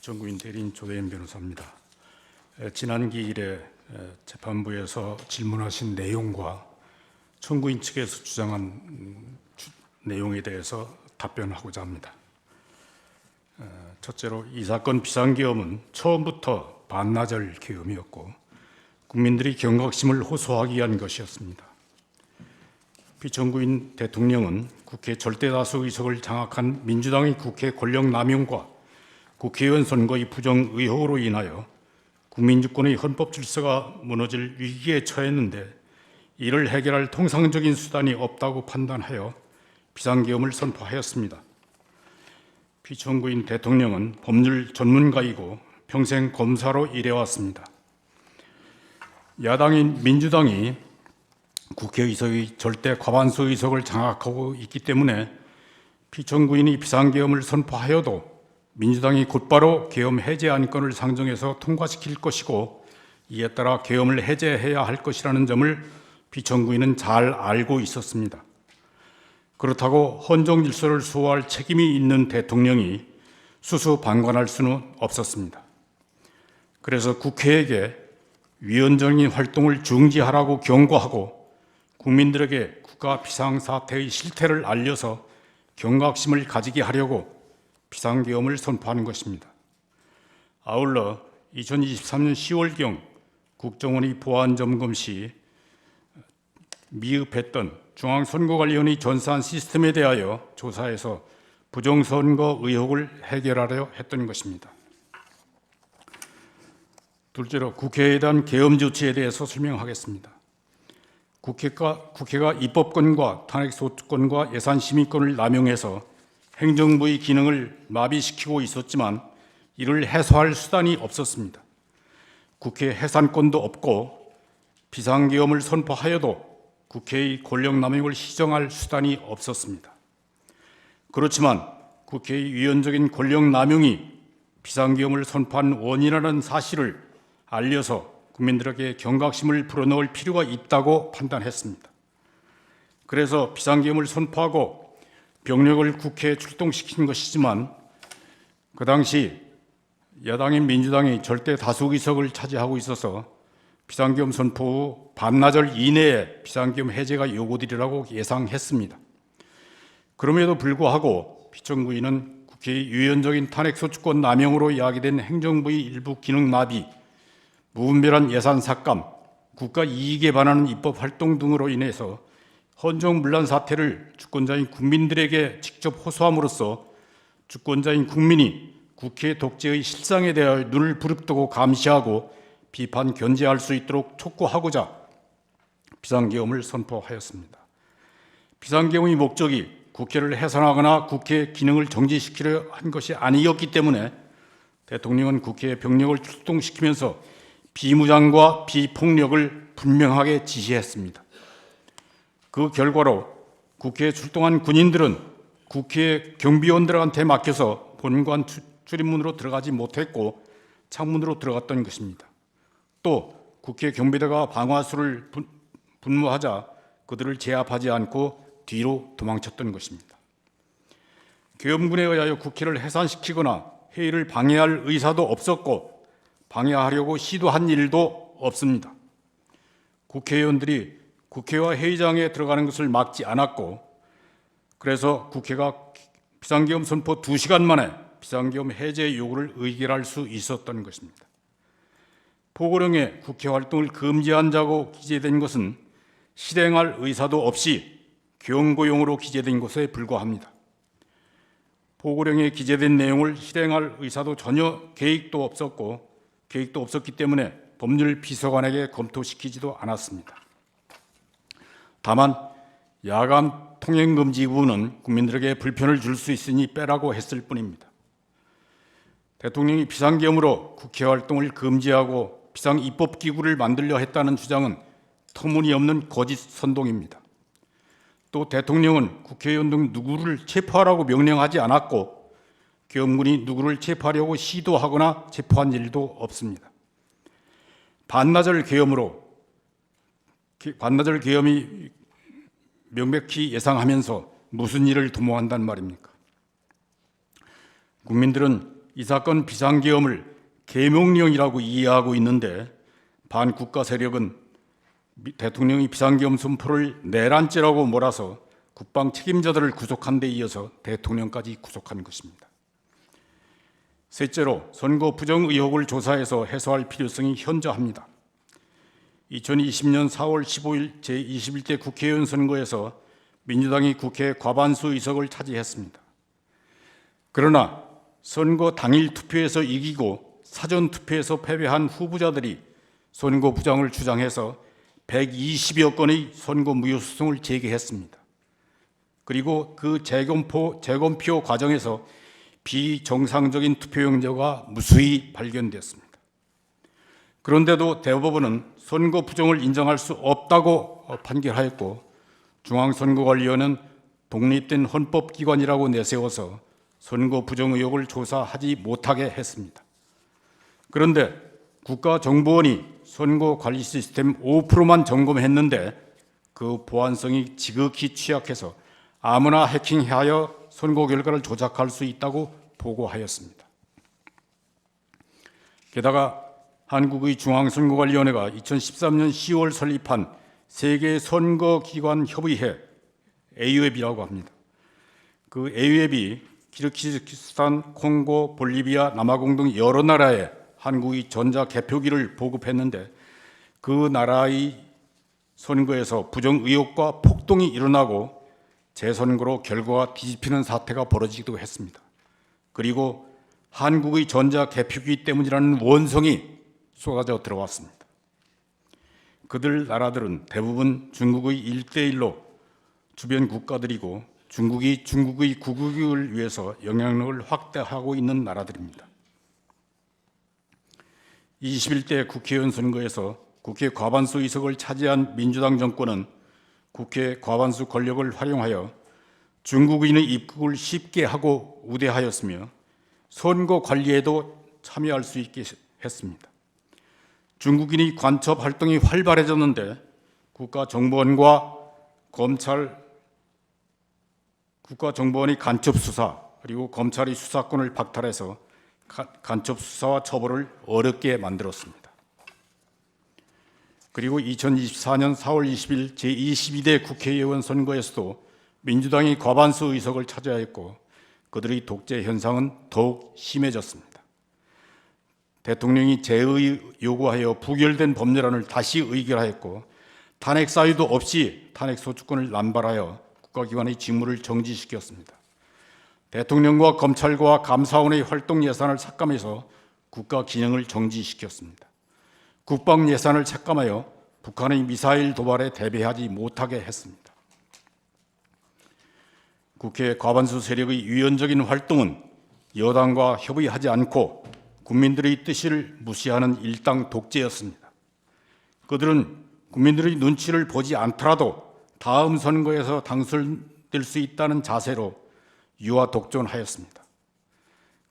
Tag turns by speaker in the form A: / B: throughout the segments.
A: 비천구인 대리인 조대현 변호사입니다. 지난 기일에 재판부에서 질문하신 내용과 청구인 측에서 주장한 내용에 대해서 답변하고자 합니다. 첫째로 이 사건 비상계엄은 처음부터 반나절 계엄이었고 국민들이 경각심을 호소하기 위한 것이었습니다. 비천구인 대통령은 국회 절대다수 의석을 장악한 민주당의 국회 권력 남용과 국회의원 선거의 부정 의혹으로 인하여 국민주권의 헌법 질서가 무너질 위기에 처했는데 이를 해결할 통상적인 수단이 없다고 판단하여 비상계엄을 선포하였습니다. 비천구인 대통령은 법률 전문가이고 평생 검사로 일해왔습니다. 야당인 민주당이 국회의석의 절대 과반수 의석을 장악하고 있기 때문에 비천구인이 비상계엄을 선포하여도 민주당이 곧바로 계엄 해제 안건을 상정해서 통과시킬 것이고 이에 따라 계엄을 해제해야 할 것이라는 점을 비천구인은 잘 알고 있었습니다. 그렇다고 헌정 질서를 수호할 책임이 있는 대통령이 수수방관할 수는 없었습니다. 그래서 국회에게 위헌적인 활동을 중지하라고 경고하고 국민들에게 국가 비상사태의 실태를 알려서 경각심을 가지게 하려고 비상계엄을 선포하는 것입니다. 아울러 2023년 10월경 국정원의 보안점검 시 미흡했던 중앙선거관리위원회 전산 시스템에 대하여 조사해서 부정선거 의혹을 해결하려 했던 것입니다. 둘째로 국회에 대한 계엄 조치에 대해서 설명하겠습니다. 국회가 입법권과 탄핵소추권과 예산심의권을 남용해서 행정부의 기능을 마비시키고 있었지만 이를 해소할 수단이 없었습니다. 국회 해산권도 없고 비상계엄을 선포하여도 국회의 권력남용을 시정할 수단이 없었습니다. 그렇지만 국회의 위헌적인 권력남용이 비상계엄을 선포한 원인이라는 사실을 알려서 국민들에게 경각심을 불어넣을 필요가 있다고 판단했습니다. 그래서 비상계엄을 선포하고 병력을 국회에 출동시킨 것이지만 그 당시 야당인 민주당이 절대 다수 의석을 차지하고 있어서 비상계엄 선포 후 반나절 이내에 비상계엄 해제가 요구되리라고 예상했습니다. 그럼에도 불구하고 비천구인은 국회의 위헌적인 탄핵소추권 남용으로 야기된 행정부의 일부 기능 마비, 무분별한 예산 삭감, 국가 이익에 반하는 입법 활동 등으로 인해서 헌정문란 사태를 주권자인 국민들에게 직접 호소함으로써 주권자인 국민이 국회 독재의 실상에 대하여 눈을 부릅뜨고 감시하고 비판 견제할 수 있도록 촉구하고자 비상계엄을 선포하였습니다. 비상계엄의 목적이 국회를 해산하거나 국회 기능을 정지시키려 한 것이 아니었기 때문에 대통령은 국회에 병력을 출동시키면서 비무장과 비폭력을 분명하게 지시했습니다. 그 결과로 국회에 출동한 군인들은 국회 경비원들한테 맡겨서 본관 출입문으로 들어가지 못했고 창문으로 들어갔던 것입니다. 또 국회 경비대가 방화수를 분무하자 그들을 제압하지 않고 뒤로 도망쳤던 것입니다. 계엄군에 의하여 국회를 해산시키거나 회의를 방해할 의사도 없었고 방해하려고 시도한 일도 없습니다. 국회의원들이 국회와 회의장에 들어가는 것을 막지 않았고 그래서 국회가 비상계엄 선포 2시간 만에 비상계엄 해제 요구를 의결할 수 있었던 것입니다. 포고령에 국회 활동을 금지한다고 기재된 것은 실행할 의사도 없이 경고용으로 기재된 것에 불과합니다. 포고령에 기재된 내용을 실행할 의사도 전혀 계획도 없었기 때문에 법률 비서관에게 검토시키지도 않았습니다. 다만 야간 통행금지 부분은 국민들에게 불편을 줄 수 있으니 빼라고 했을 뿐입니다. 대통령이 비상계엄으로 국회 활동을 금지하고 비상입법기구를 만들려 했다는 주장은 터무니없는 거짓 선동입니다. 또 대통령은 국회의원 등 누구를 체포하라고 명령하지 않았고 계엄군이 누구를 체포하려고 시도하거나 체포한 일도 없습니다. 반나절 계엄이 명백히 예상하면서 무슨 일을 도모한단 말입니까? 국민들은 이 사건 비상계엄을 계명령이라고 이해하고 있는데 반국가 세력은 대통령이 비상계엄 선포를 내란죄라고 몰아서 국방 책임자들을 구속한 데 이어서 대통령까지 구속한 것입니다. 셋째로 선거 부정 의혹을 조사해서 해소할 필요성이 현저합니다. 2020년 4월 15일 제21대 국회의원 선거에서 민주당이 국회 과반수 의석을 차지했습니다. 그러나 선거 당일 투표에서 이기고 사전 투표에서 패배한 후보자들이 선거 부정을 주장해서 120여 건의 선거 무효 소송을 제기했습니다. 그리고 그 재검표 과정에서 비정상적인 투표용지가 무수히 발견됐습니다. 그런데도 대법원은 선거 부정을 인정할 수 없다고 판결하였고 중앙선거관리위원회는 독립된 헌법기관이라고 내세워서 선거 부정 의혹을 조사하지 못하게 했습니다. 그런데 국가정보원이 선거관리 시스템 5%만 점검했는데 그 보안성이 지극히 취약해서 아무나 해킹하여 선거 결과를 조작할 수 있다고 보고하였습니다. 게다가 한국의 중앙선거관리위원회가 2013년 10월 설립한 세계 선거기관 협의회 AUEB이라고 합니다. 그 AUEB이 키르기즈스탄, 콩고, 볼리비아, 남아공 등 여러 나라에 한국의 전자개표기를 보급했는데 그 나라의 선거에서 부정 의혹과 폭동이 일어나고 재선거로 결과가 뒤집히는 사태가 벌어지기도 했습니다. 그리고 한국의 전자개표기 때문이라는 원성이 쏟아져 들어왔습니다. 그들 나라들은 대부분 중국의 1대1로 주변 국가들이고 중국이 중국의 국익을 위해서 영향력을 확대하고 있는 나라들입니다. 21대 국회의원 선거에서 국회 과반수 의석을 차지한 민주당 정권은 국회 과반수 권력을 활용하여 중국인의 입국을 쉽게 하고 우대하였으며 선거 관리에도 참여할 수 있게 했습니다. 중국인의 간첩 활동이 활발해졌는데 국가정보원과 국가정보원이 간첩 수사 그리고 검찰의 수사권을 박탈해서 간첩 수사와 처벌을 어렵게 만들었습니다. 그리고 2024년 4월 20일 제22대 국회의원 선거에서도 민주당이 과반수 의석을 차지하였고 그들의 독재 현상은 더욱 심해졌습니다. 대통령이 재의 요구하여 부결된 법률안을 다시 의결하였고 탄핵 사유도 없이 탄핵 소추권을 남발하여 국가기관의 직무를 정지시켰습니다. 대통령과 검찰과 감사원의 활동 예산을 삭감해서 국가 기능을 정지시켰습니다. 국방 예산을 삭감하여 북한의 미사일 도발에 대비하지 못하게 했습니다. 국회 과반수 세력의 유연적인 활동은 여당과 협의하지 않고 국민들의 뜻을 무시하는 일당 독재였습니다. 그들은 국민들의 눈치를 보지 않더라도 다음 선거에서 당선될 수 있다는 자세로 유화 독존하였습니다.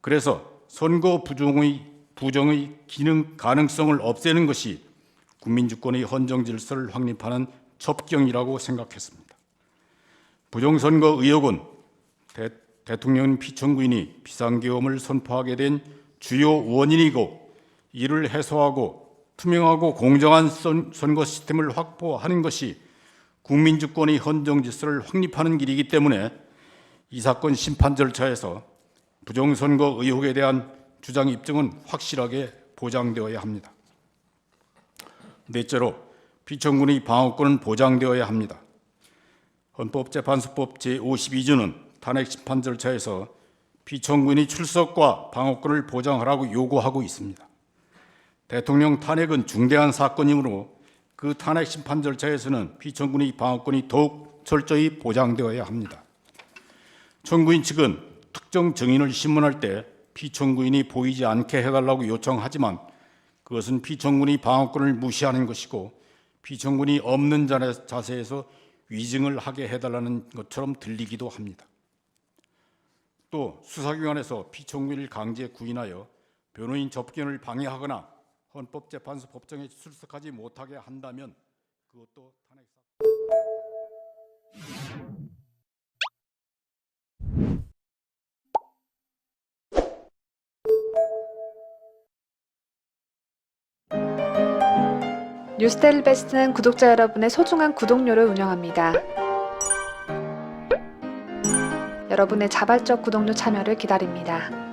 A: 그래서 선거 부정의 기능 가능성을 없애는 것이 국민주권의 헌정 질서를 확립하는 첩경이라고 생각했습니다. 부정선거 의혹은 대통령 피청구인이 비상계엄을 선포하게 된 주요 원인이고 이를 해소하고 투명하고 공정한 선거 시스템을 확보하는 것이 국민주권의 헌정 질서를 확립하는 길이기 때문에 이 사건 심판 절차에서 부정선거 의혹에 대한 주장 입증은 확실하게 보장되어야 합니다. 넷째로 피청구인의 방어권은 보장되어야 합니다. 헌법재판소법 제52조는 탄핵 심판 절차에서 피청구인의 출석과 방어권을 보장하라고 요구하고 있습니다. 대통령 탄핵은 중대한 사건이므로 그 탄핵 심판 절차에서는 피청구인의 방어권이 더욱 철저히 보장되어야 합니다. 청구인 측은 특정 증인을 신문할 때 피청구인이 보이지 않게 해달라고 요청하지만 그것은 피청구인의 방어권을 무시하는 것이고 피청구인이 없는 자세에서 위증을 하게 해달라는 것처럼 들리기도 합니다. 또 수사기관에서 피청구인을 강제 구인하여 변호인 접견을 방해하거나 헌법재판소 법정에 출석하지 못하게 한다면 그것도 탄핵
B: 뉴스데일리 베스트는 구독자 여러분의 소중한 구독료를 운영합니다. 여러분의 자발적 구독료 참여를 기다립니다.